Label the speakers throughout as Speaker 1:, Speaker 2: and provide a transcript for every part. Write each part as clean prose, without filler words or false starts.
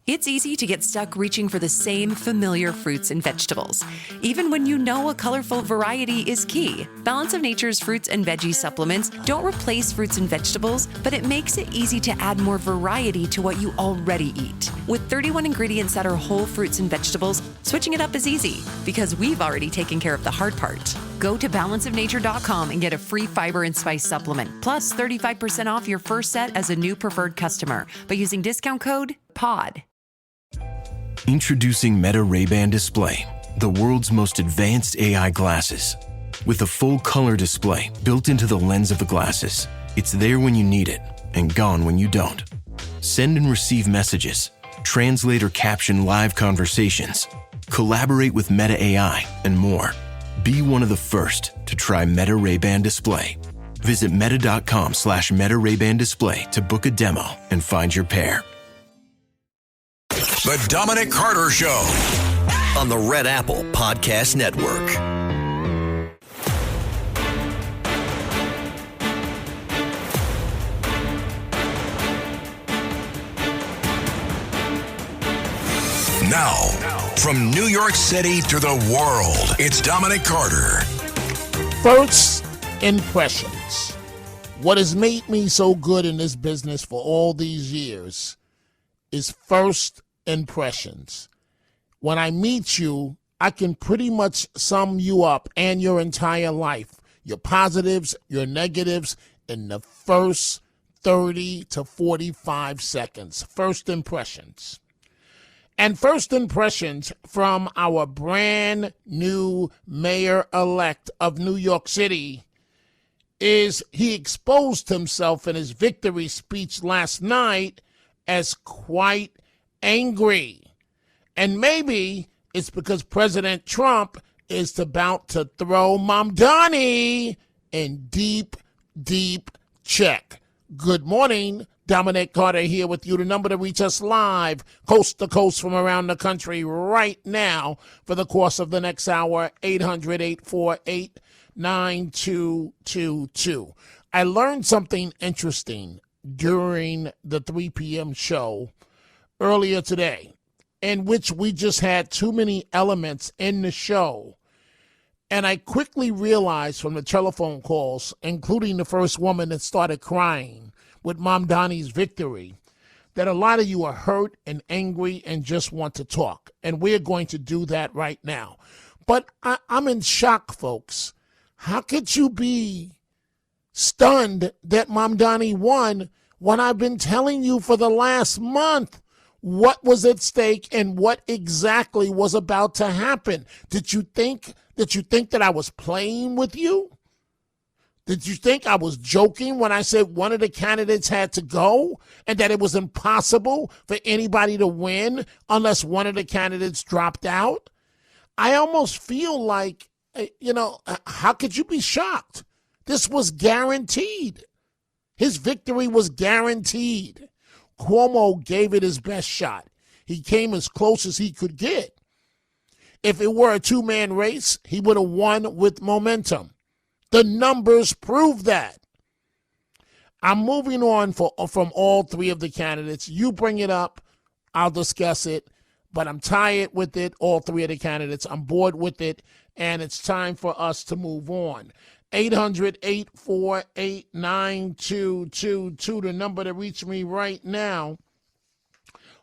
Speaker 1: It's easy to get stuck reaching for the same familiar fruits and vegetables, even when you know a colorful variety is key. Balance of Nature's fruits and veggie supplements don't replace fruits and vegetables, but it makes it easy to add more variety to what you already eat. With 31 ingredients that are whole fruits and vegetables, switching it up is easy because we've already taken care of the hard part. Go to balanceofnature.com and get a free fiber and spice supplement, plus 35% off your first set as a new preferred customer by using discount code POD.
Speaker 2: Introducing Meta Ray-Ban Display, the world's most advanced AI glasses. With a full color display built into the lens of the glasses, it's there when you need it and gone when you don't. Send and receive messages, translate or caption live conversations, collaborate with Meta AI, and more. Be one of the first to try Meta Ray-Ban Display. Visit meta.com/Meta Ray-Ban Display to book a demo and find your pair.
Speaker 3: The Dominic Carter Show on the Red Apple Podcast Network. Now, from New York City to the world, it's Dominic Carter.
Speaker 4: First impressions. What has made me so good in this business for all these years is first impressions. When I meet you, I can pretty much sum you up and your entire life, your positives, your negatives, in the first 30 to 45 seconds. First impressions. And first impressions from our brand new mayor-elect of New York City is he exposed himself in his victory speech last night as quite angry. And maybe it's because President Trump is about to throw Mamdani in deep, deep check. Good morning. Dominic Carter here with you. The number to reach us live, coast to coast from around the country right now for the course of the next hour, 800-848-9222. I learned something interesting during the 3 p.m. show earlier today, in which we just had too many elements in the show. And I quickly realized from the telephone calls, including the first woman that started crying with Mamdani's victory, that a lot of you are hurt and angry and just want to talk. And we're going to do that right now. But I'm in shock, folks. How could you be stunned that Mamdani won when I've been telling you for the last month what was at stake and what exactly was about to happen? Did you think that I was playing with you? Did you think I was joking when I said one of the candidates had to go and that it was impossible for anybody to win unless one of the candidates dropped out? I almost feel like, how could you be shocked? This was guaranteed. His victory was guaranteed. Cuomo gave it his best shot. He came as close as he could get. If it were a two-man race, he would have won with momentum. The numbers prove that. I'm moving on from all three of the candidates. You bring it up, I'll discuss it, but I'm tired with it, all three of the candidates. I'm bored with it, and it's time for us to move on. 800-848-9222, the number to reach me right now.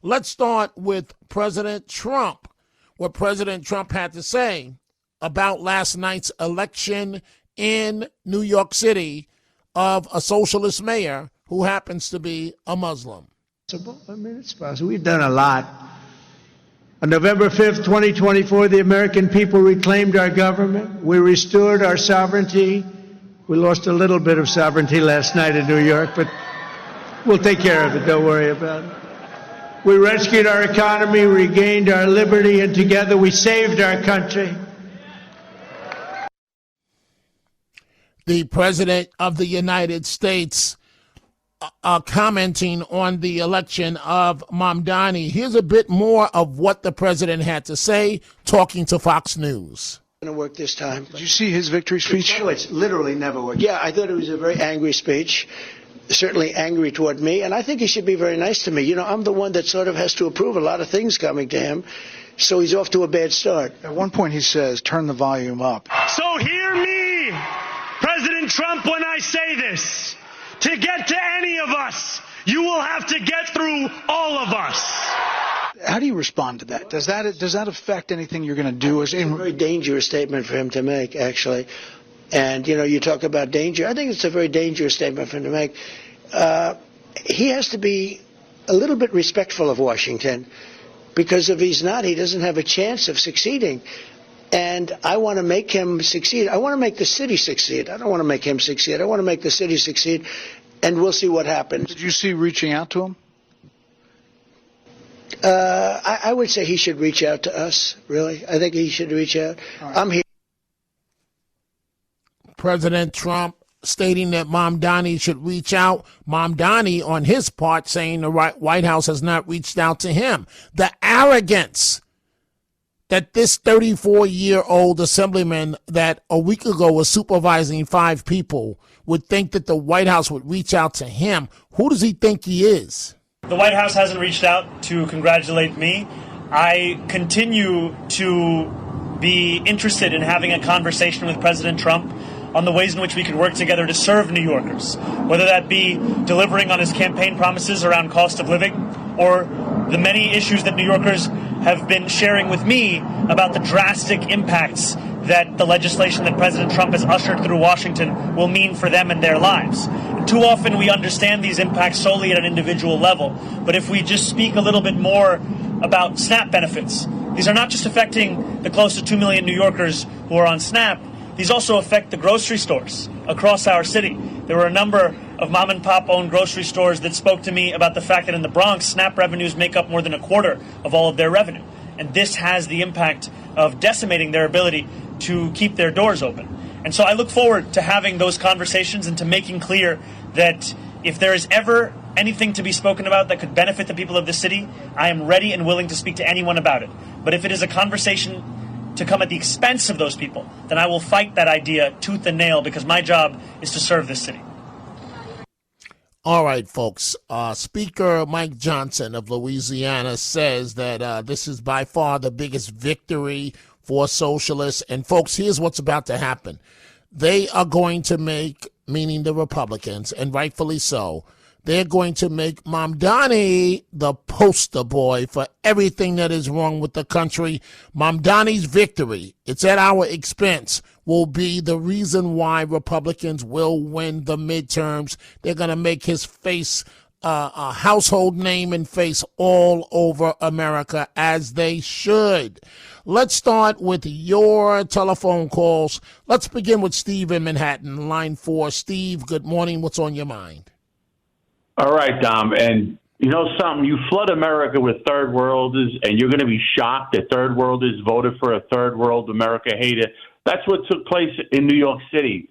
Speaker 4: Let's start with President Trump, what President Trump had to say about last night's election in New York City of a socialist mayor who happens to be a Muslim.
Speaker 5: I mean, it's possible. We've done a lot. On November 5th, 2024, the American people reclaimed our government. We restored our sovereignty. We lost a little bit of sovereignty last night in New York, but we'll take care of it. Don't worry about it. We rescued our economy, regained our liberty, and together we saved our country.
Speaker 4: The President of the United States commenting on the election of Mamdani. Here's a bit more of what the president had to say, talking to Fox News.
Speaker 6: Going to work this time.
Speaker 7: Did you see his victory speech?
Speaker 6: By the way, it's literally never worked. Yeah, I thought it was a very angry speech.
Speaker 5: certainly angry toward me, and I think he should be very nice to me. You know, I'm the one that sort of has to approve a lot of things coming to him, so he's off to a bad start.
Speaker 6: At one point he says, turn the volume up.
Speaker 7: So hear me, President Trump, when I say this. To get to any of us, you will have to get through all of us.
Speaker 6: How do you respond to that? Does that affect anything you're going to do?
Speaker 5: It's a very dangerous statement for him to make, actually. And, you know, you talk about danger. I think it's a very dangerous statement for him to make. He has to be a little bit respectful of Washington, because if he's not, he doesn't have a chance of succeeding. And I want to make him succeed. I want to make the city succeed. I don't want to make him succeed. I want to make the city succeed, and we'll see what happens.
Speaker 6: Did you see reaching out to him?
Speaker 5: I would say he should reach out to us, really. I think he should reach out. Right. I'm here.
Speaker 4: President Trump stating that Mamdani should reach out. Mamdani, on his part, saying the White House has not reached out to him. The arrogance that this 34-year-old assemblyman that a week ago was supervising 5 people would think that the White House would reach out to him. Who does he think he is?
Speaker 7: The White House hasn't reached out to congratulate me. I continue to be interested in having a conversation with President Trump on the ways in which we could work together to serve New Yorkers, whether that be delivering on his campaign promises around cost of living or the many issues that New Yorkers have been sharing with me about the drastic impacts that the legislation that President Trump has ushered through Washington will mean for them and their lives. And too often we understand these impacts solely at an individual level, but if we just speak a little bit more about SNAP benefits, these are not just affecting the close to 2 million New Yorkers who are on SNAP, these also affect the grocery stores across our city. There were a number of mom and pop owned grocery stores that spoke to me about the fact that in the Bronx, SNAP revenues make up more than a quarter of all of their revenue. And this has the impact of decimating their ability to keep their doors open. And so I look forward to having those conversations and to making clear that if there is ever anything to be spoken about that could benefit the people of the city, I am ready and willing to speak to anyone about it. But if it is a conversation to come at the expense of those people, then I will fight that idea tooth and nail, because my job is to serve this city.
Speaker 4: All right, folks. Speaker Mike Johnson of Louisiana says that this is by far the biggest victory for socialists. And, folks, here's what's about to happen. They are going to make, meaning the Republicans, and rightfully so, they're going to make Mamdani the poster boy for everything that is wrong with the country. Mamdani's victory, it's at our expense, will be the reason why Republicans will win the midterms. They're going to make his face a household name and face all over America, as they should. Let's start with your telephone calls. Let's begin with Steve in Manhattan, line 4. Steve, good morning. What's on your mind?
Speaker 8: All right, Dom, and you know something? You flood America with third worlders, and you're going to be shocked that third worlders voted for a third world America hater. That's what took place in New York City.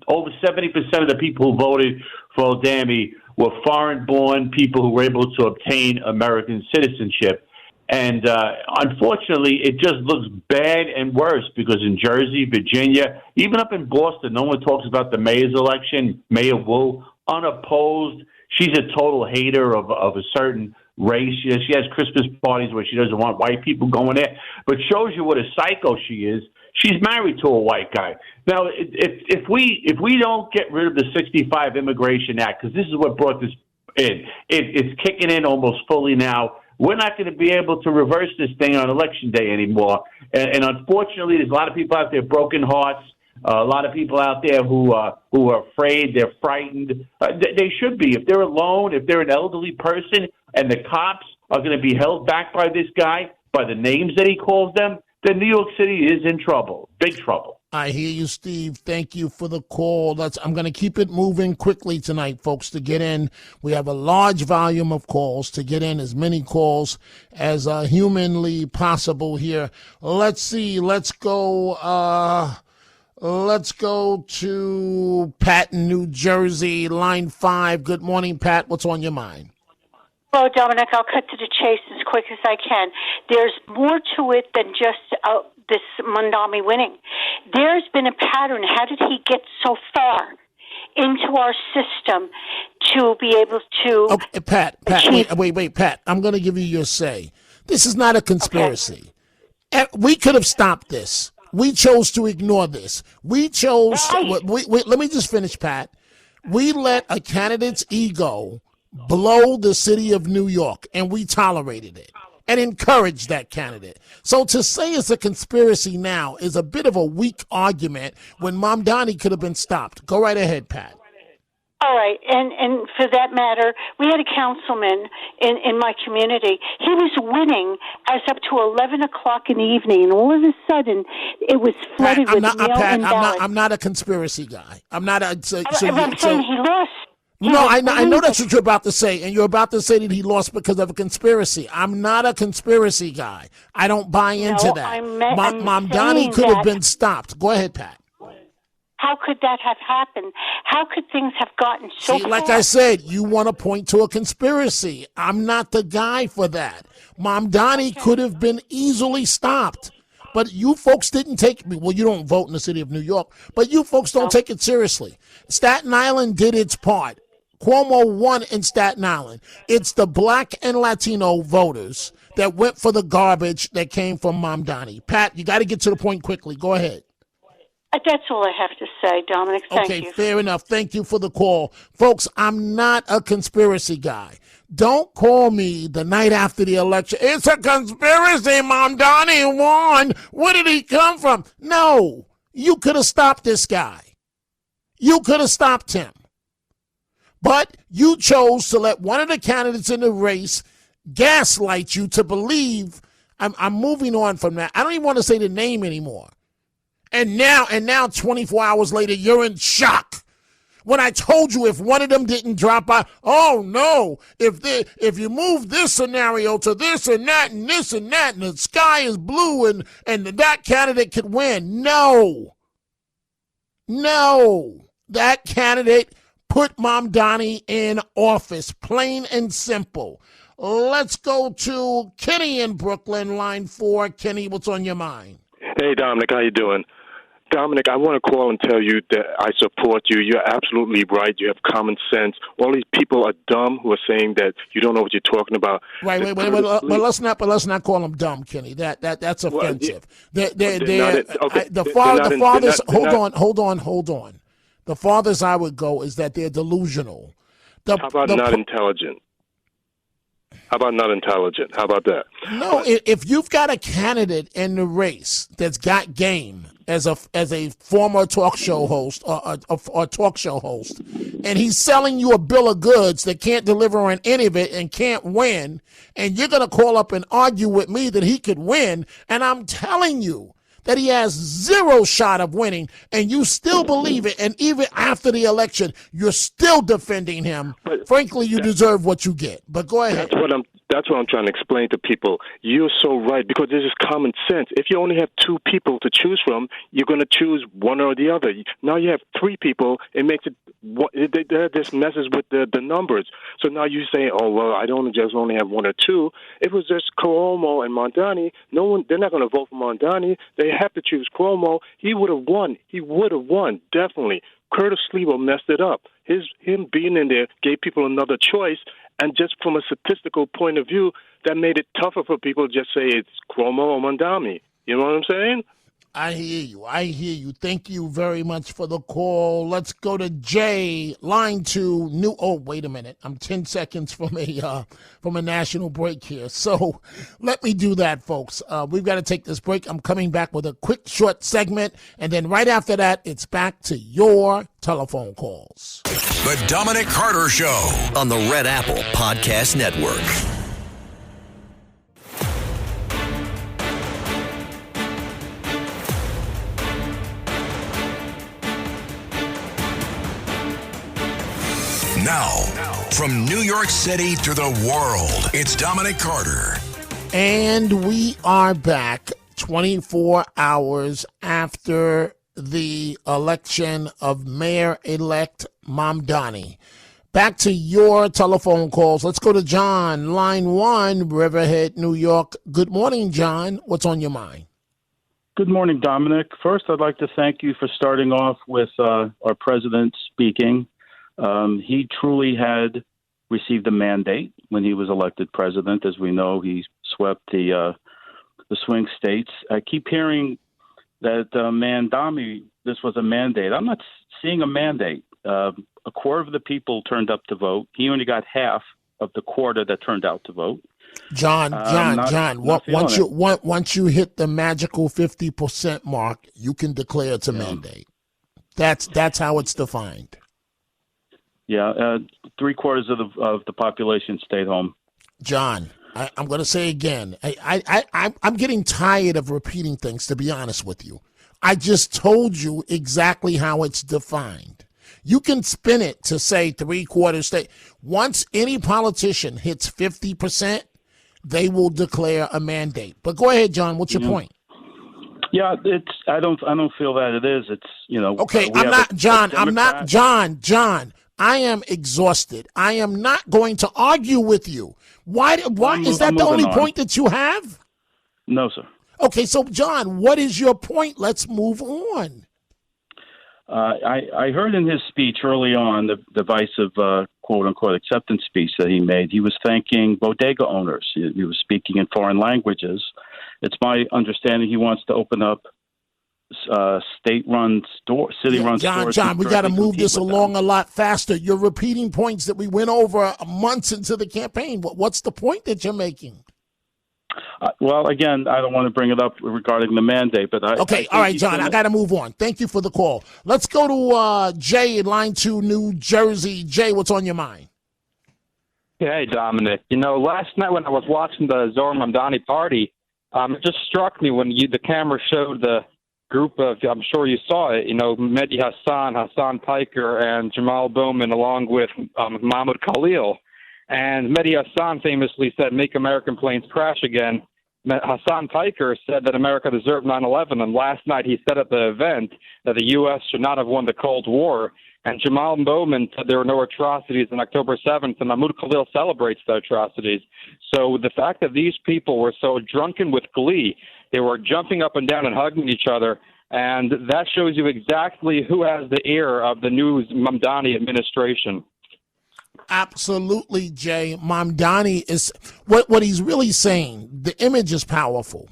Speaker 8: Over 70% of the people who voted for Adami were foreign-born people who were able to obtain American citizenship. And unfortunately, it just looks bad and worse, because in Jersey, Virginia, even up in Boston, no one talks about the mayor's election. Mayor Wu, unopposed. She's a total hater of a certain race. She has Christmas parties where she doesn't want white people going there, but shows you what a psycho she is. She's married to a white guy. Now, if we don't get rid of the 65 Immigration Act, because this is what brought this in, it's kicking in almost fully now. We're not going to be able to reverse this thing on Election Day anymore. And unfortunately, there's a lot of people out there, broken hearts. A lot of people out there who are afraid, they're frightened. They should be. If they're alone, if they're an elderly person, and the cops are going to be held back by this guy, by the names that he calls them, then New York City is in trouble, big trouble.
Speaker 4: I hear you, Steve. Thank you for the call. I'm going to keep it moving quickly tonight, folks, to get in. We have a large volume of calls, to get in as many calls as humanly possible here. Let's see. Let's go to Pat in New Jersey, line 5. Good morning, Pat. What's on your mind?
Speaker 9: Well, Dominic, I'll cut to the chase as quick as I can. There's more to it than just this Mamdani winning. There's been a pattern. How did he get so far into our system to be able to.
Speaker 4: Okay, Pat, wait, Pat. I'm going to give you your say. This is not a conspiracy. Okay. We could have stopped this. We chose to ignore this. We chose. Right. Let me just finish, Pat. We let a candidate's ego blow the city of New York, and we tolerated it and encouraged that candidate. So to say it's a conspiracy now is a bit of a weak argument when Mamdani could have been stopped. Go right ahead, Pat.
Speaker 9: All right, and for that matter, we had a councilman in my community. He was winning as up to 11 o'clock in the evening, and all of a sudden, it was flooded with mail-in ballots.
Speaker 4: I'm not a conspiracy guy. I'm not a...
Speaker 9: I'm saying he lost.
Speaker 4: No, I know that's what you're about to say, and you're about to say that he lost because of a conspiracy. I'm not a conspiracy guy. I don't buy into that. Mamdani could have been stopped. Go ahead, Pat.
Speaker 9: How could that have happened? How could things have gotten so far?
Speaker 4: Like I said, you want to point to a conspiracy. I'm not the guy for that. Mamdani could have been easily stopped. But you folks didn't take me. Well, you don't vote in the city of New York, but you folks don't take it seriously. Staten Island did its part. Cuomo won in Staten Island. It's the black and Latino voters that went for the garbage that came from Mamdani. Pat, you got to get to the point quickly. Go ahead.
Speaker 9: That's all I have to say, Dominic. Thank you.
Speaker 4: Okay, fair enough. Thank you for the call. Folks, I'm not a conspiracy guy. Don't call me the night after the election. It's a conspiracy. Mamdani won. Where did he come from? No, you could have stopped this guy. You could have stopped him. But you chose to let one of the candidates in the race gaslight you to believe. I'm moving on from that. I don't even want to say the name anymore. And now 24 hours later, you're in shock. When I told you if one of them didn't drop out, oh no, if you move this scenario to this and that and this and that and the sky is blue and that candidate could win. No, that candidate put Mamdani in office, plain and simple. Let's go to Kenny in Brooklyn, line 4. Kenny, what's on your mind?
Speaker 10: Hey, Dominic, how you doing? Dominic, I want to call and tell you that I support you. You're absolutely right. You have common sense. All these people are dumb who are saying that you don't know what you're talking about.
Speaker 4: Right, but let's not call them dumb, Kenny. That's offensive. The fathers. Hold on. The farthest I would go is that they're delusional.
Speaker 10: How about not intelligent? How about not intelligent? How about that?
Speaker 4: No, if you've got a candidate in the race that's got game as a former talk show host or talk show host, and he's selling you a bill of goods that can't deliver on any of it and can't win, and you're going to call up and argue with me that he could win, and I'm telling you that he has zero shot of winning, and you still believe it, and even after the election, you're still defending him. But frankly, you deserve what you get. But go ahead.
Speaker 10: That's what I'm trying to explain to people. You're so right, because this is common sense. If you only have two people to choose from, you're going to choose one or the other. Now you have three people. It makes it this messes with the numbers. So now you say, oh, well, I don't just only have one or two. If it was just Cuomo and Mamdani, they're not going to vote for Mamdani. They have to choose Cuomo. He would have won. He would have won, definitely. Curtis Sliwa messed it up. Him being in there gave people another choice. And just from a statistical point of view, that made it tougher for people to just say it's Cuomo or Mamdani. You know what I'm saying?
Speaker 4: I hear you. Thank you very much for the call. Let's go to Jay, line 2. Oh, wait a minute. I'm 10 seconds from a national break here. So let me do that, folks. We've got to take this break. I'm coming back with a quick, short segment. And then right after that, it's back to your telephone calls.
Speaker 3: The Dominic Carter Show
Speaker 11: on the Red Apple Podcast Network.
Speaker 3: Now, from New York City to the world, it's Dominic Carter.
Speaker 4: And we are back 24 hours after the election of Mayor-elect Mamdani. Back to your telephone calls. Let's go to John, line 1, Riverhead, New York. Good morning, John. What's on your mind?
Speaker 12: Good morning, Dominic. First, I'd like to thank you for starting off with our president speaking.
Speaker 8: He truly had received a mandate when he was elected president. As we know, he swept the swing states. I keep hearing that Mamdani, this was a mandate. I'm not seeing a mandate. A quarter of the people turned up to vote. He only got half of the quarter that turned out to vote.
Speaker 4: John. Once you hit the magical 50% mark, you can declare it's a mandate. That's how it's defined.
Speaker 8: Yeah, 3/4 of the population stayed home.
Speaker 4: John, I'm going to say again, I'm getting tired of repeating things, to be honest with you. I just told you exactly how it's defined. You can spin it to say 3/4 state. Once any politician hits 50%, they will declare a mandate. But go ahead, John. What's your point?
Speaker 8: Yeah, I don't feel that it is. It's
Speaker 4: Okay, I'm not John. I am exhausted. I am not going to argue with you. Why is that the only point that you have?
Speaker 8: No, sir.
Speaker 4: Okay, so John, what is your point? Let's move on.
Speaker 8: I heard in his speech early on, the divisive quote-unquote acceptance speech that he made, he was thanking bodega owners. He was speaking in foreign languages. It's my understanding he wants to open up state-run city-run stores.
Speaker 4: John, we got to move this along a lot faster. You're repeating points that we went over months into the campaign. What's the point that you're making?
Speaker 8: Well, again, I don't want to bring it up regarding the mandate, but
Speaker 4: all right, John, I got to move on. Thank you for the call. Let's go to Jay in line 2, New Jersey. Jay, what's on your mind?
Speaker 12: Hey, Dominic. Last night when I was watching the Zohran Mamdani party, it just struck me when the camera showed the group of, I'm sure you saw it, Mehdi Hassan Piker, and Jamal Bowman, along with Mahmoud Khalil. And Mehdi Hassan famously said, "Make American planes crash again." Hassan Piker said that America deserved 9/11, and last night he said at the event that the U.S. should not have won the Cold War. And Jamal Bowman said there were no atrocities on October 7th, and Mahmoud Khalil celebrates the atrocities. So the fact that these people were so drunken with glee, they were jumping up and down and hugging each other, and that shows you exactly who has the ear of the new Mamdani administration.
Speaker 4: Absolutely, Jay. Mamdani is what he's really saying. The image is powerful.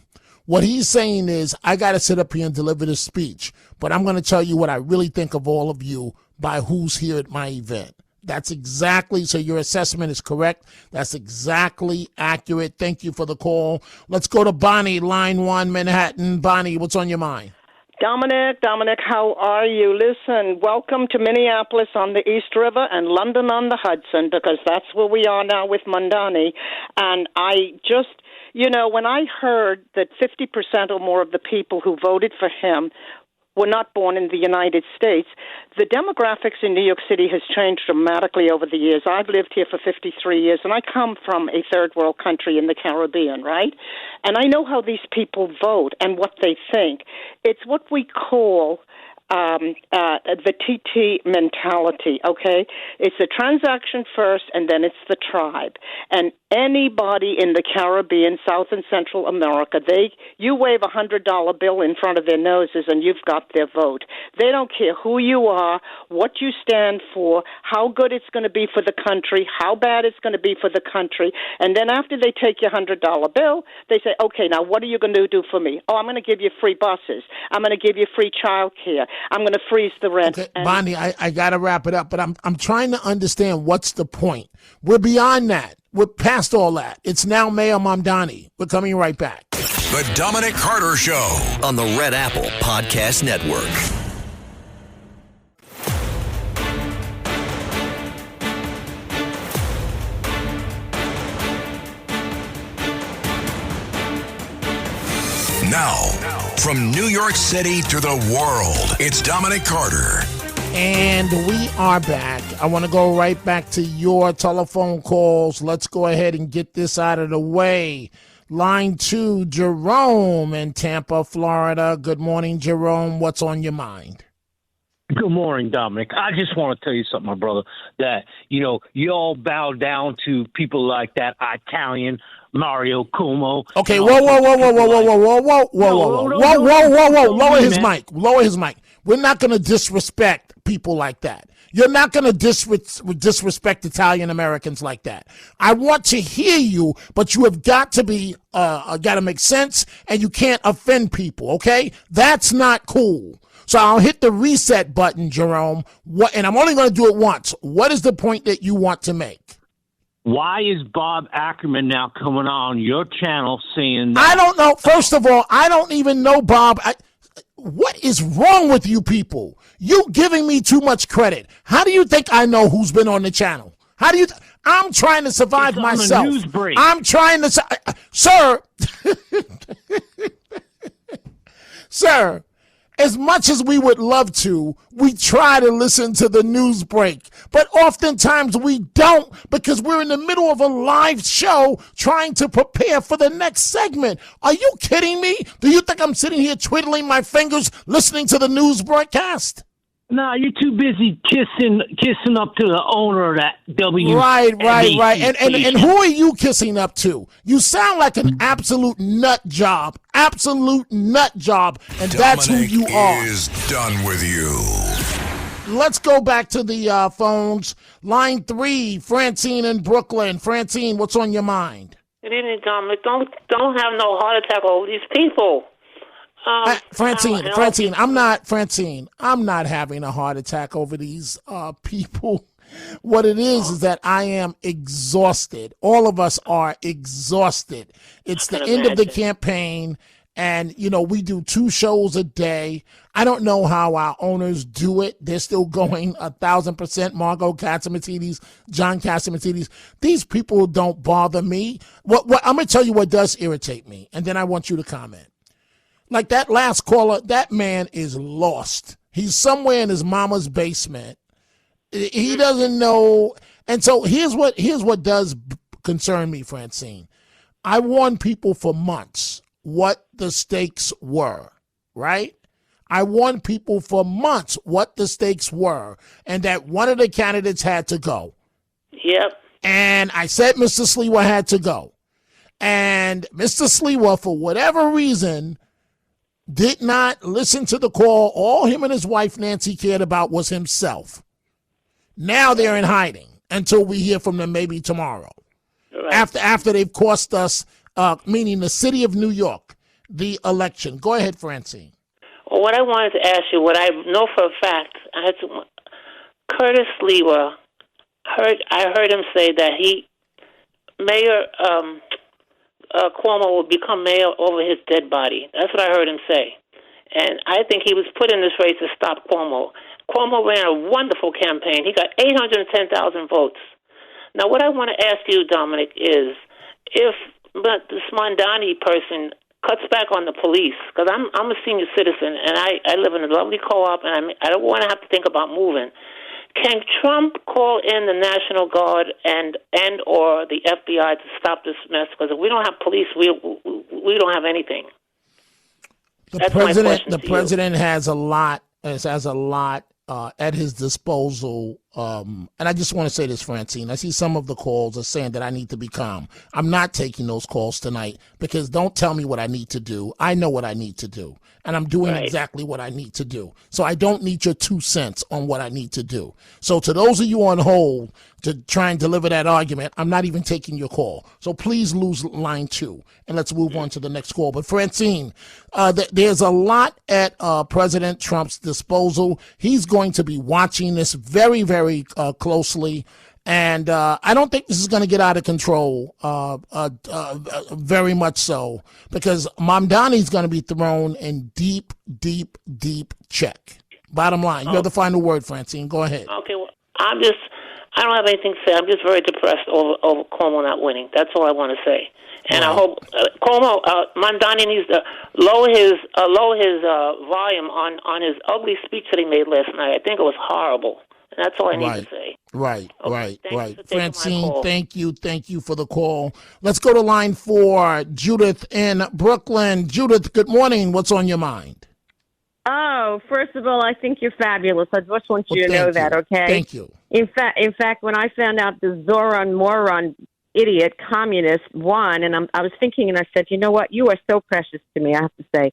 Speaker 4: What he's saying is, I got to sit up here and deliver this speech, but I'm going to tell you what I really think of all of you by who's here at my event. That's exactly, so your assessment is correct. That's exactly accurate. Thank you for the call. Let's go to Bonnie, line 1, Manhattan. Bonnie, what's on your mind?
Speaker 13: Dominic, how are you? Listen, welcome to Minneapolis on the East River and London on the Hudson, because that's where we are now with Mamdani. And I just, when I heard that 50% or more of the people who voted for him were not born in the United States, the demographics in New York City has changed dramatically over the years. I've lived here for 53 years, and I come from a third world country in the Caribbean, right? And I know how these people vote and what they think. It's what we call the TT mentality, okay? It's a transaction first, and then it's the tribe. And anybody in the Caribbean, South and Central America, you wave a $100 bill in front of their noses and you've got their vote. They don't care who you are, what you stand for, how good it's going to be for the country, how bad it's going to be for the country. And then after they take your $100 bill, they say, okay, now what are you going to do for me? Oh, I'm going to give you free buses. I'm going to give you free child care. I'm going to freeze the rent.
Speaker 4: Okay, Bonnie, I got to wrap it up, but I'm trying to understand what's the point. We're beyond that. We're past all that. It's now Mayor Mamdani. We're coming right back.
Speaker 3: The Dominic Carter Show
Speaker 11: on the Red Apple Podcast Network.
Speaker 3: Now, from New York City to the world, it's Dominic Carter.
Speaker 4: And we are back. I want to go right back to your telephone calls. Let's go ahead and get this out of the way. Line 2, Jerome in Tampa, Florida. Good morning, Jerome. What's on your mind?
Speaker 14: Good morning, Dominic. I just want to tell you something, my brother, that, you all bow down to people like that Italian Mario Cuomo.
Speaker 4: Okay, whoa. Lower his mic. We're not going to disrespect people like that. You're not going to disrespect Italian Americans like that. I want to hear you, but you have got to be, got to make sense, and you can't offend people, okay? That's not cool. So I'll hit the reset button, Jerome. And I'm only going to do it once. What is the point that you want to make?
Speaker 14: Why is Bob Ackerman now coming on your channel saying that?
Speaker 4: I don't know. First of all, I don't even know Bob. What is wrong with you people? You giving me too much credit. How do you think I know who's been on the channel? How do you? I'm trying to survive myself.
Speaker 14: News break.
Speaker 4: I'm trying to, sir, sir. As much as we would love to, we try to listen to the news break. But oftentimes we don't because we're in the middle of a live show trying to prepare for the next segment. Are you kidding me? Do you think I'm sitting here twiddling my fingers listening to the news broadcast?
Speaker 14: No, you're too busy kissing up to the owner of that W.
Speaker 4: Right. And who are you kissing up to? You sound like an absolute nut job. Absolute nut job. And that's who you are.
Speaker 3: Is done with you.
Speaker 4: Let's go back to the phones. Line 3, Francine in Brooklyn. Francine, what's on your mind?
Speaker 15: Good evening, Dominic. Don't have no heart attack over these people.
Speaker 4: Francine, I'm not having a heart attack over these people. What it is that I am exhausted. All of us are exhausted. It's the end of the campaign, and, we do 2 shows a day. I don't know how our owners do it. They're still going 1,000%. Margot Catsimatidis, John Catsimatidis. These people don't bother me. What I'm going to tell you what does irritate me, and then I want you to comment. Like that last caller, that man is lost. He's somewhere in his mama's basement. He doesn't know. And so here's what does concern me, Francine. I warned people for months what the stakes were, right? I warned people for months what the stakes were and that one of the candidates had to go.
Speaker 15: Yep.
Speaker 4: And I said Mr. Sliwa had to go. And Mr. Sliwa, for whatever reason, did not listen to the call. All him and his wife Nancy cared about was himself. Now they're in hiding until we hear from them maybe tomorrow. Right. After they've cost us, meaning the city of New York, the election. Go ahead, Francine.
Speaker 15: Well, what I wanted to ask you, what I know for a fact, Curtis Sliwa, I heard him say that Mayor Cuomo will become mayor over his dead body. That's what I heard him say. And I think he was put in this race to stop Cuomo. Cuomo ran a wonderful campaign. He got 810,000 votes. Now, what I want to ask you, Dominic, is if this Mamdani person cuts back on the police, because I'm a senior citizen, and I live in a lovely co-op, and I don't want to have to think about moving. Can Trump call in the National Guard and or the FBI to stop this mess? Because if we don't have police, we don't have anything.
Speaker 4: The president has a lot at his disposal. And I just want to say this, Francine. I see some of the calls are saying that I need to be calm. I'm not taking those calls tonight because don't tell me what I need to do. I know what I need to do. And I'm doing exactly what I need to do. So I don't need your 2 cents on what I need to do. So to those of you on hold to try and deliver that argument, I'm not even taking your call. So please lose line 2 and let's move on to the next call. But Francine, there's a lot at President Trump's disposal. He's going to be watching this very, very closely. And I don't think this is going to get out of control, very much so, because Mamdani is going to be thrown in deep, deep, deep check. Bottom line, you have the final word, Francine. Go ahead.
Speaker 15: Okay, well, I don't have anything to say. I'm just very depressed over Cuomo not winning. That's all I want to say. And I hope Mamdani needs to lower his volume on his ugly speech that he made last night. I think it was horrible. And that's all I need to say.
Speaker 4: Right. Francine, thank you for the call. Let's go to line 4, Judith in Brooklyn. Judith, good morning. What's on your mind?
Speaker 16: Oh, first of all, I think you're fabulous. I just want you to know that, okay?
Speaker 4: Thank you.
Speaker 16: In fact, when I found out the Zohran moron idiot communist won, and I was thinking, and I said, you know what? You are so precious to me, I have to say.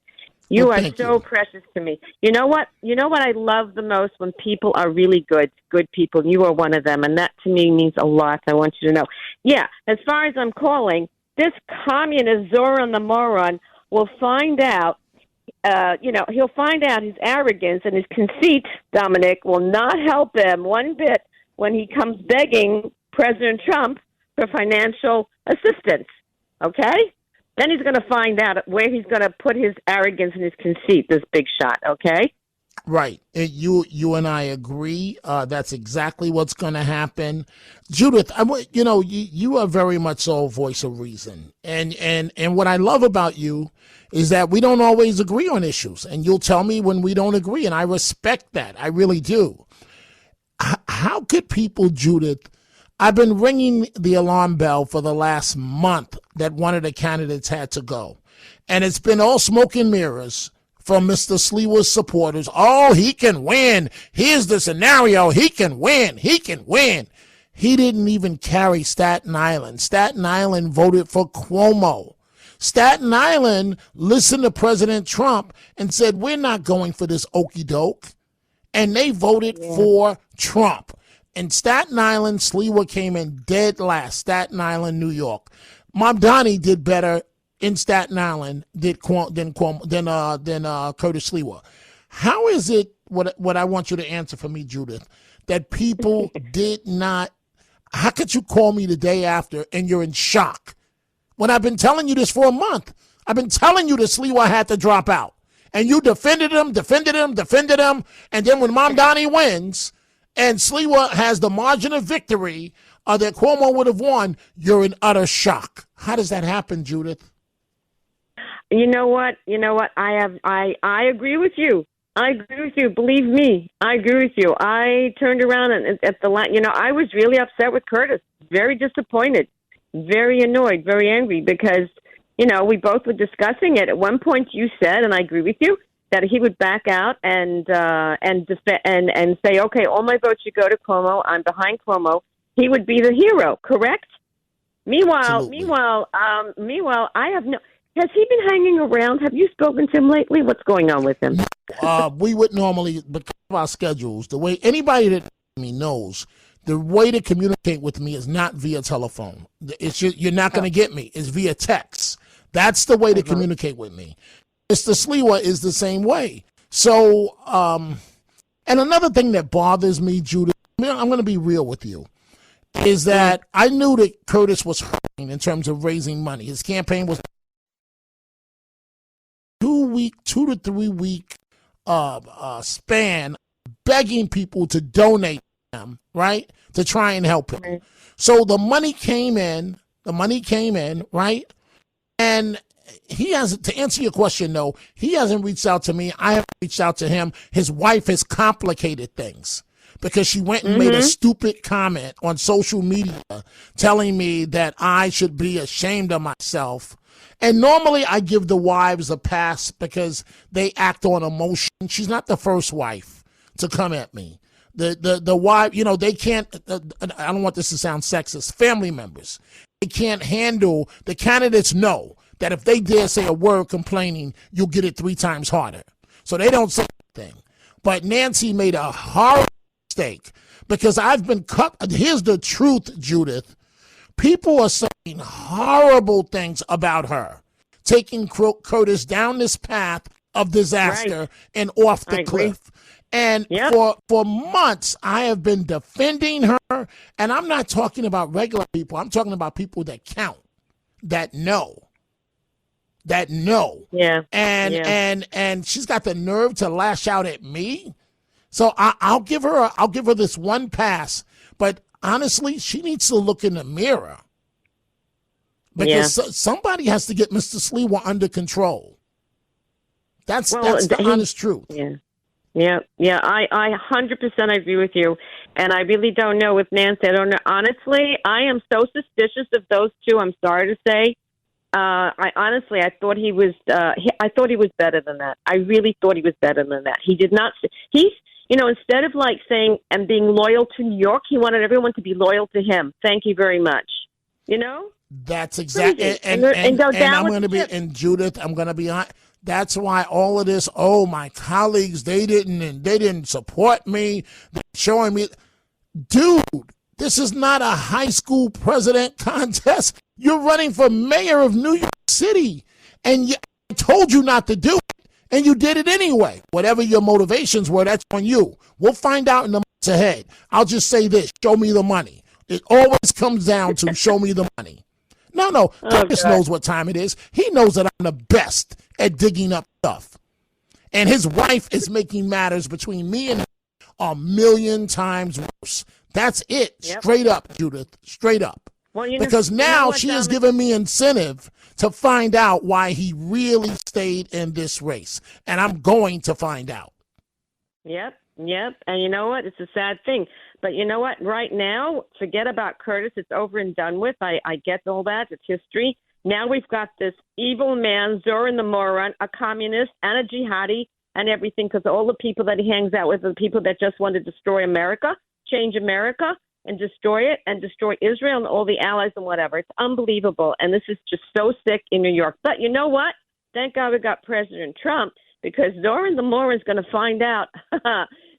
Speaker 16: You
Speaker 4: Well,
Speaker 16: are
Speaker 4: thank
Speaker 16: so
Speaker 4: you.
Speaker 16: precious to me. You know what? You know what I love the most? When people are really good people. You are one of them, and that to me means a lot. I want you to know. Yeah, as far as I'm calling, this communist Zohran the moron will find out. He'll find out his arrogance and his conceit, Dominic, will not help him one bit when he comes begging President Trump for financial assistance. Okay? Then he's going to find out where he's going to put his arrogance and his conceit, this big shot, okay?
Speaker 4: Right. You and I agree. That's exactly what's going to happen. Judith, you are very much so a voice of reason. And what I love about you is that we don't always agree on issues. And you'll tell me when we don't agree. And I respect that. I really do. How could people, Judith, I've been ringing the alarm bell for the last month that one of the candidates had to go. And it's been all smoke and mirrors from Mr. Sliwa's supporters. Oh, he can win. Here's the scenario. He can win. He can win. He didn't even carry Staten Island. Staten Island voted for Cuomo. Staten Island listened to President Trump and said, we're not going for this okey doke. And they voted for Trump. In Staten Island, Sliwa came in dead last. Staten Island, New York. Mamdani did better in Staten Island than Curtis Sliwa. How is it, what I want you to answer for me, Judith, that people did not, how could you call me the day after and you're in shock? When I've been telling you this for a month. I've been telling you that Sliwa had to drop out. And you defended him. And then when Mamdani wins and Sliwa has the margin of victory that Cuomo would have won, you're in utter shock. How does that happen, Judith?
Speaker 16: You know what? I agree with you. I agree with you. Believe me, I agree with you. I turned around and at the I was really upset with Curtis. Very disappointed, very annoyed, very angry because, we both were discussing it. At one point you said, and I agree with you, that he would back out and say, okay, all my votes should go to Cuomo. I'm behind Cuomo. He would be the hero, correct? Meanwhile, I have no. Has he been hanging around? Have you spoken to him lately? What's going on with him?
Speaker 4: We would normally, because of our schedules, the way anybody that me knows, the way to communicate with me is not via telephone. You're not going to get me. It's via text. That's the way to communicate with me. Mr. Sliwa is the same way. So, and another thing that bothers me, Judith, I'm going to be real with you, is that I knew that Curtis was hurting in terms of raising money. His campaign was 2 to 3 week span begging people to donate him, right, to try and help him. So the money came in, right, and he hasn't, to answer your question, no, he hasn't reached out to me. I haven't reached out to him. His wife has complicated things because she went and made a stupid comment on social media telling me that I should be ashamed of myself. And normally I give the wives a pass because they act on emotion. She's not the first wife to come at me. The wife, they can't, I don't want this to sound sexist, family members, they can't handle, the candidates know that if they dare say a word complaining, you'll get it 3 times harder. So they don't say anything. But Nancy made a horrible mistake because I've been cut. Here's the truth, Judith. People are saying horrible things about her, taking Curtis down this path of disaster and off the cliff. And for months, I have been defending her. And I'm not talking about regular people. I'm talking about people that count, that know. Yeah. And she's got the nerve to lash out at me. So I'll give her this one pass. But honestly, she needs to look in the mirror because somebody has to get Mr. Sliwa under control. That's the honest truth.
Speaker 16: Yeah. I 100% agree with you, and I really don't know with Nancy. I don't know. Honestly, I am so suspicious of those two. I'm sorry to say. I thought he was. I thought he was better than that. I really thought he was better than that. He did not. Instead of saying and being loyal to New York, he wanted everyone to be loyal to him. Thank you very much.
Speaker 4: That's exactly. And I'm going to be. And Judith, I'm going to be on. That's why all of this, oh, my colleagues, they didn't support me, they're showing me. Dude, this is not a high school president contest. You're running for mayor of New York City, and I told you not to do it, and you did it anyway. Whatever your motivations were, that's on you. We'll find out in the months ahead. I'll just say this, show me the money. It always comes down to show me the money. No, Curtis knows what time it is. He knows that I'm the best at digging up stuff. And his wife is making matters between me and him a million times worse. That's it. Yep. Straight up, Judith. Straight up. Well, because now she has given me incentive to find out why he really stayed in this race. And I'm going to find out.
Speaker 16: Yep. And you know what? It's a sad thing. But you know what? Right now, forget about Curtis. It's over and done with. I get all that. It's history. Now we've got this evil man, Zohran the moron, a communist and a jihadi and everything, because all the people that he hangs out with are the people that just want to destroy America, change America, and destroy it, and destroy Israel and all the allies and whatever. It's unbelievable. And this is just so sick in New York. But you know what? Thank God we got President Trump, because Zohran the moron is going to find out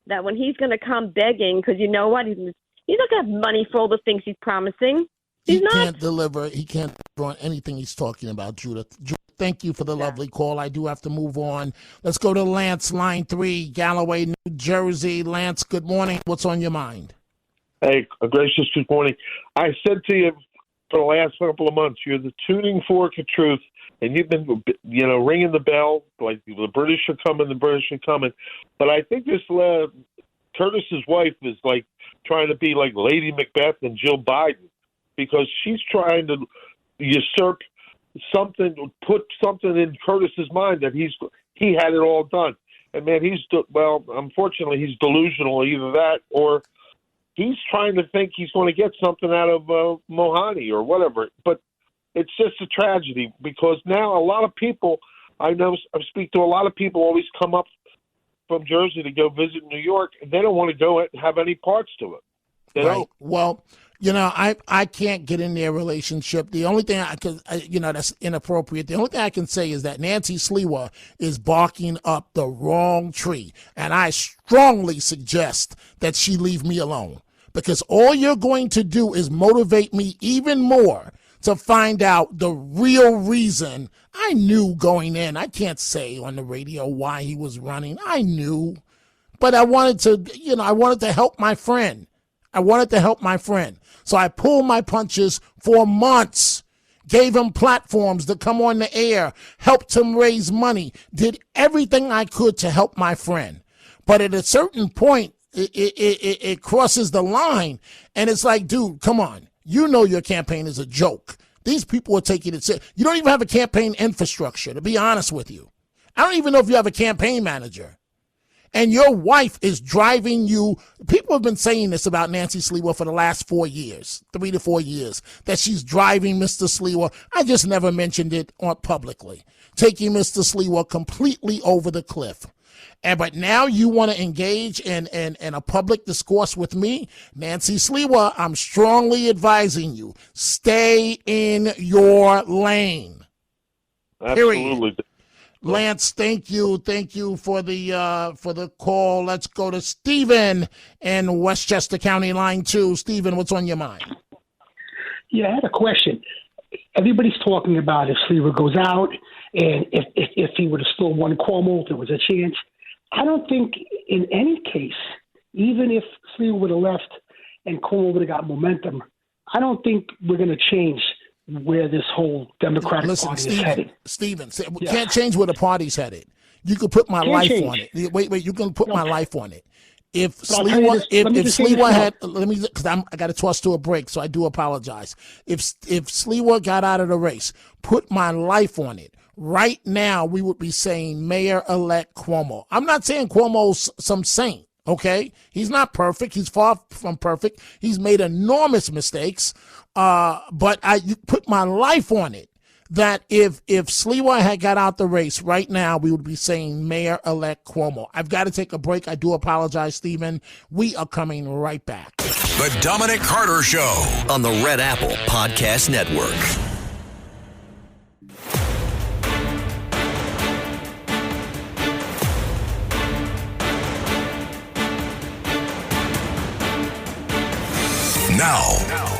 Speaker 16: that when he's going to come begging, because you know what? He's not going to have money for all the things he's promising. He can't
Speaker 4: deliver on anything he's talking about, Judith. Thank you for the lovely call. I do have to move on. Let's go to Lance, line 3, Galloway, New Jersey. Lance, good morning. What's on your mind?
Speaker 17: Hey, gracious good morning. I said to you for the last couple of months, you're the tuning fork of truth, and you've been, ringing the bell, like the British are coming, But I think this Curtis's wife is like trying to be like Lady Macbeth and Jill Biden, because she's trying to usurp something, put something in Curtis's mind that he had it all done. And man, unfortunately, he's delusional. Either that, or he's trying to think he's going to get something out of Mohani or whatever. But it's just a tragedy, because now a lot of people, I speak to a lot of people, always come up from Jersey to go visit New York, and they don't want to go have any parts to it. They don't.
Speaker 4: Well, I can't get in their relationship. The only thing that's inappropriate. The only thing I can say is that Nancy Sliwa is barking up the wrong tree. And I strongly suggest that she leave me alone, because all you're going to do is motivate me even more to find out the real reason. I knew going in. I can't say on the radio why he was running. I knew, but I wanted to help my friend. So I pulled my punches for months, gave him platforms to come on the air, helped him raise money, did everything I could to help my friend. But at a certain point, it crosses the line, and it's like, dude, come on. You know your campaign is a joke. These people are taking it serious. You don't even have a campaign infrastructure, to be honest with you. I don't even know if you have a campaign manager. And your wife is driving you. People have been saying this about Nancy Sliwa for the last 4 years, 3 to 4 years, that she's driving Mr. Sliwa. I just never mentioned it publicly, taking Mr. Sliwa completely over the cliff. But now you want to engage in a public discourse with me? Nancy Sliwa, I'm strongly advising you, stay in your lane.
Speaker 17: Absolutely.
Speaker 4: Period. Lance, thank you for the call. Let's go to Stephen in Westchester County, line 2. Stephen, what's on your mind?
Speaker 18: Yeah, I had a question. Everybody's talking about if Sliwa goes out, and if he would have still won Cuomo, if there was a chance. I don't think in any case, even if Sliwa would have left and Cuomo would have got momentum, I don't think we're going to change where this whole Democratic Party is headed.
Speaker 4: Stephen, we can't change where the party's headed. You could put my life on it. Wait, you can put my life on it. If Sliwa had, because I got to toss to a break, so I do apologize. If Sliwa got out of the race, put my life on it. Right now, we would be saying Mayor-elect Cuomo. I'm not saying Cuomo's some saint. Okay, he's not perfect. He's far from perfect. He's made enormous mistakes. But you put my life on it that if Sliwa had got out the race right now, we would be saying Mayor-elect Cuomo. I've got to take a break. I do apologize, Stephen. We are coming right back.
Speaker 3: The Dominic Carter Show
Speaker 11: on the Red Apple Podcast Network.
Speaker 3: Now,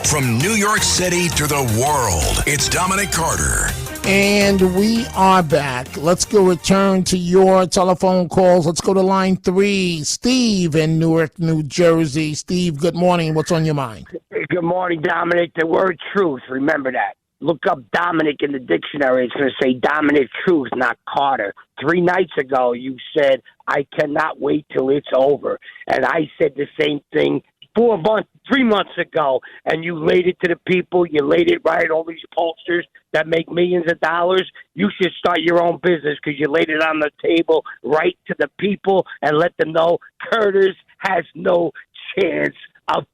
Speaker 3: from New York City to the world, it's Dominic Carter.
Speaker 4: And we are back. Let's go return to your telephone calls. Let's go to line 3. Steve in Newark, New Jersey. Steve, good morning. What's on your mind?
Speaker 19: Good morning, Dominic. The word truth, remember that. Look up Dominic in the dictionary. It's going to say Dominic Truth, not Carter. 3 nights ago, you said, I cannot wait till it's over. And I said the same thing 3 months ago, and you laid it to the people. You laid it right, all these pollsters that make millions of dollars. You should start your own business because you laid it on the table right to the people and let them know Curtis has no chance of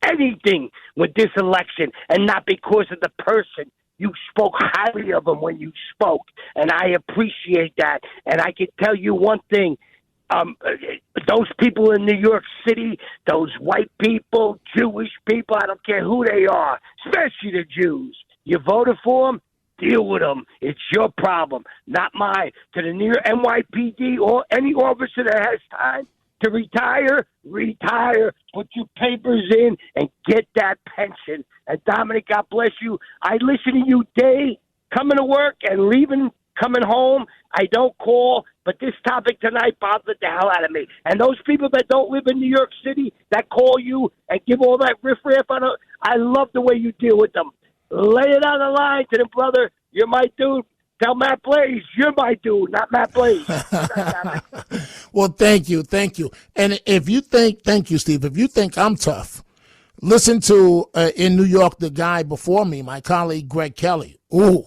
Speaker 19: anything with this election, and not because of the person. You spoke highly of him when you spoke, and I appreciate that. And I can tell you one thing. Those people in New York City, those white people, Jewish people, I don't care who they are, especially the Jews. You voted for them, deal with them. It's your problem, not mine. To the New York NYPD or any officer that has time to retire, put your papers in, and get that pension. And Dominic, God bless you. I listen to you day, coming to work and leaving, coming home. I don't call, but this topic tonight bothered the hell out of me. And those people that don't live in New York City that call you and give all that riffraff on it, I love the way you deal with them. Lay it on the line to them, brother. You're my dude. Tell Matt Blaze, you're my dude, not Matt Blaze.
Speaker 4: Well, thank you. And if you think, thank you, Steve, if you think I'm tough, listen to, in New York, the guy before me, my colleague, Greg Kelly. Ooh.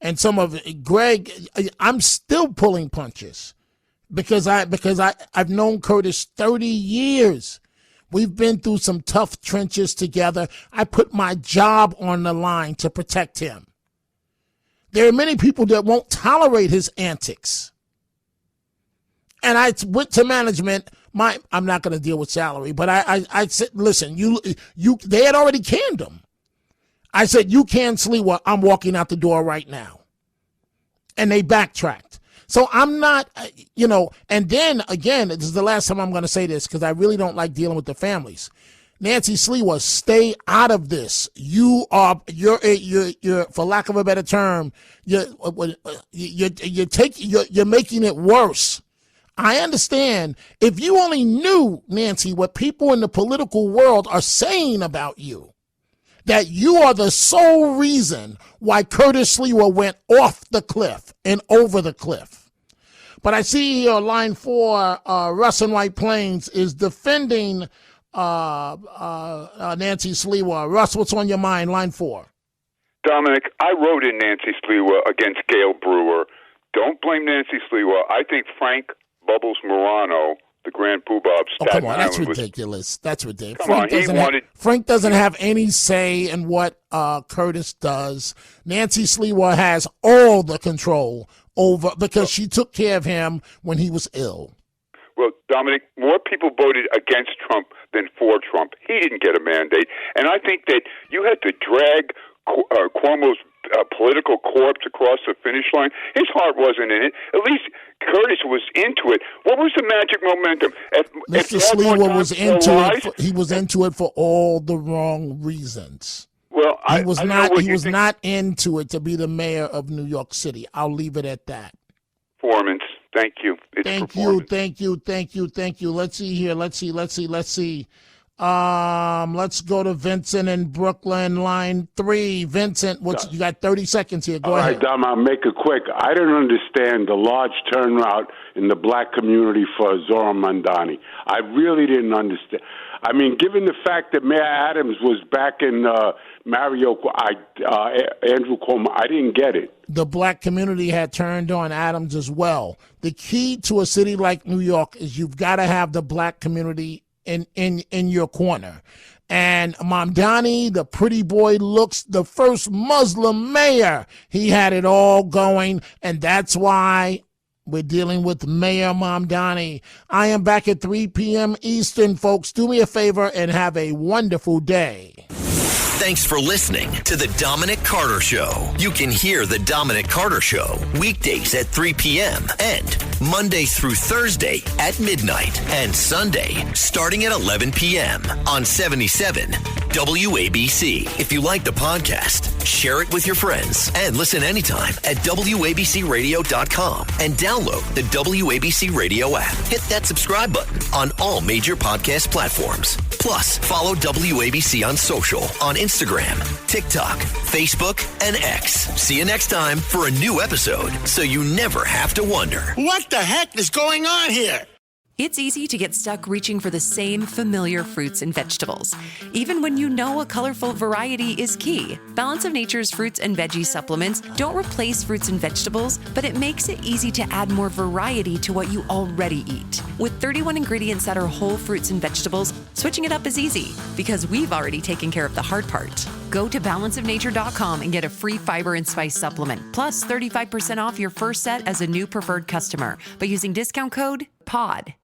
Speaker 4: And some of Greg, I'm still pulling punches because I've known Curtis 30 years. We've been through some tough trenches together. I put my job on the line to protect him. There are many people that won't tolerate his antics. And I went to management. I'm not going to deal with salary, but I said, listen, they had already canned him. I said, you can Sliwa, I'm walking out the door right now. And they backtracked. So I'm not, and then again, this is the last time I'm going to say this because I really don't like dealing with the families. Nancy Sliwa, stay out of this. You're for lack of a better term, you're making it worse. I understand if you only knew, Nancy, what people in the political world are saying about you, that you are the sole reason why Curtis Sliwa went off the cliff and over the cliff. But I see here line 4, Russ in White Plains is defending Nancy Sliwa. Russ, what's on your mind? Line 4.
Speaker 20: Dominic, I wrote in Nancy Sliwa against Gail Brewer. Don't blame Nancy Sliwa. I think Frank Bubbles Morano, the Grand Poobah of Staten Island,
Speaker 4: that's ridiculous. That's ridiculous.
Speaker 20: Frank
Speaker 4: doesn't have any say in what Curtis does. Nancy Sliwa has all the control over because she took care of him when he was ill.
Speaker 20: Well, Dominic, more people voted against Trump than for Trump. He didn't get a mandate. And I think that you had to drag Cuomo's political corpse across the finish line. His heart wasn't in it. At least Curtis was into it. What was the magic momentum?
Speaker 4: Mr. Sliwa was into it. He was into it for all the wrong reasons.
Speaker 20: Well,
Speaker 4: he was not into it to be the mayor of New York City. I'll leave it at that.
Speaker 20: Performance. Thank you.
Speaker 4: Thank you. Let's see here. Let's see. Let's go to Vincent in Brooklyn, line 3. Vincent, you got 30 seconds here. Go ahead.
Speaker 21: All right, Dom, I'll make it quick. I don't understand the large turnout in the black community for Zohran Mamdani. I really didn't understand. I mean, given the fact that Mayor Adams was back in Andrew Cuomo, I didn't get it.
Speaker 4: The black community had turned on Adams as well. The key to a city like New York is you've got to have the black community in your corner. And Mamdani, the pretty boy looks, the first Muslim mayor, he had it all going, and that's why we're dealing with Mayor Mamdani. I am back at 3 p.m. Eastern, folks. Do me a favor and have a wonderful day.
Speaker 11: Thanks for listening to The Dominic Carter Show. You can hear The Dominic Carter Show weekdays at 3 p.m. and Monday through Thursday at midnight and Sunday starting at 11 p.m. on 77 WABC. If you like the podcast, share it with your friends and listen anytime at WABCRadio.com and download the WABC Radio app. Hit that subscribe button on all major podcast platforms. Plus, follow WABC on social on Instagram, TikTok, Facebook, and X. See you next time for a new episode so you never have to wonder.
Speaker 1: What the heck is going on here?
Speaker 22: It's easy to get stuck reaching for the same familiar fruits and vegetables, even when you know a colorful variety is key. Balance of Nature's fruits and veggie supplements don't replace fruits and vegetables, but it makes it easy to add more variety to what you already eat. With 31 ingredients that are whole fruits and vegetables, switching it up is easy because we've already taken care of the hard part. Go to balanceofnature.com and get a free fiber and spice supplement, plus 35% off your first set as a new preferred customer by using discount code POD.